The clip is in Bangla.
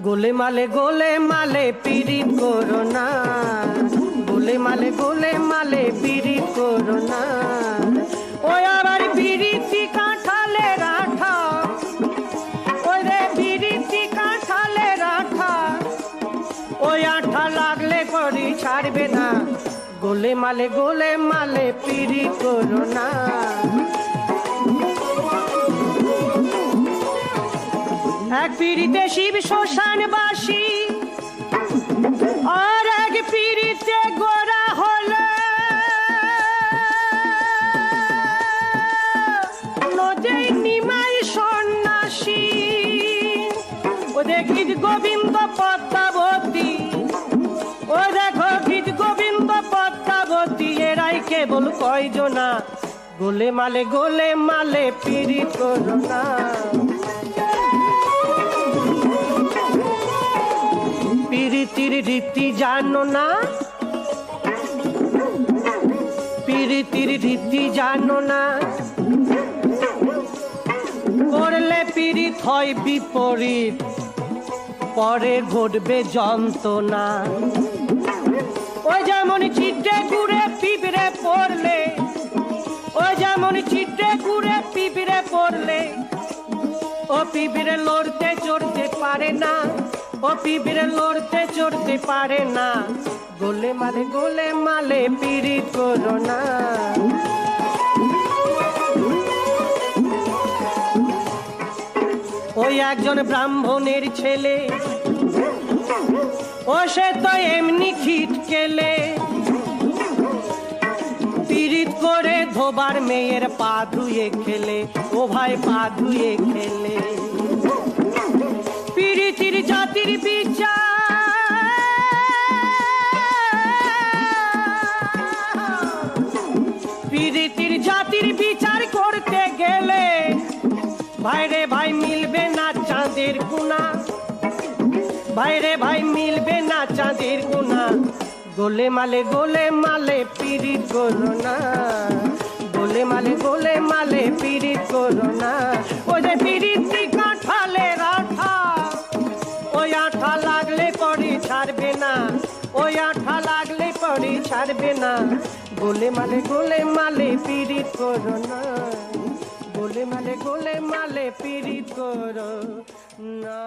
গোলে মালে পীড়িত করো না, গোলে মালে পীড়িত করো না। ওই আবার বিড়িতি কাঁঠালের আঠা, ওই রে বিড়িতি কাঁঠালের আঠা, ওই আঠা লাগলে করি ছাড়বে না। গোলে মালে পীড়িত করো না। এক পিড়িতে শিব শ্মশানবাসী, আর এক পিড়িতে গোরা হলো নদী নিমাই সন্ন্যাসী। ও দেখি গোবিন্দ পদ্মাবতী, ও দেখো গীত গোবিন্দ পদ্মাবতী, এরাই কেবল কয়জনা। গোলে মালে পীড়িত করো না। পীড়িতির রীতি জানো না, পীড়িতির রীতি জানো না। করলে পীড়িত হয় বিপরীত, পরে ঘটবে যন্ত্রণা। ওই যেমন চিটে ঘুরে পিঁপড়ে পড়লে, ওই যেমন চিটে ঘুরে পিঁপড়ে পড়লে, ও পিঁপড়ে লড়তে চড়তে পারে না, ও পিঁপড়ে লড়তে চড়তে পারে না। গোলে মালে পীড়িত করো না। ওই একজন ব্রাহ্মণের ছেলে, ও সে তো এমনি খিট কেলে, পীড়িত করে ধোবার মেয়ের পা ধুয়ে খেলে। ও ভাই পা ধুয়ে খেলে। পীড়িতির জাতির বিচার, পীড়িতির জাতির বিচার করতে গেলে ভাইরে ভাই মিলবে না চাঁদের কোনা, ভাইরে ভাই মিলবে না চাঁদের কোনা। গোলে মালে পীড়িত করো না। গোলে মালে পীড়িত করো না। ওই যে পীড়িতি কাঁঠালের আঠা, ওই আঠা লাগলে পরে ছাড়বে না, ওই আঠা লাগলে পরে ছাড়বে না। গোলে মালে পীড়িত করো না। গোলে মালে পীড়িত করো না।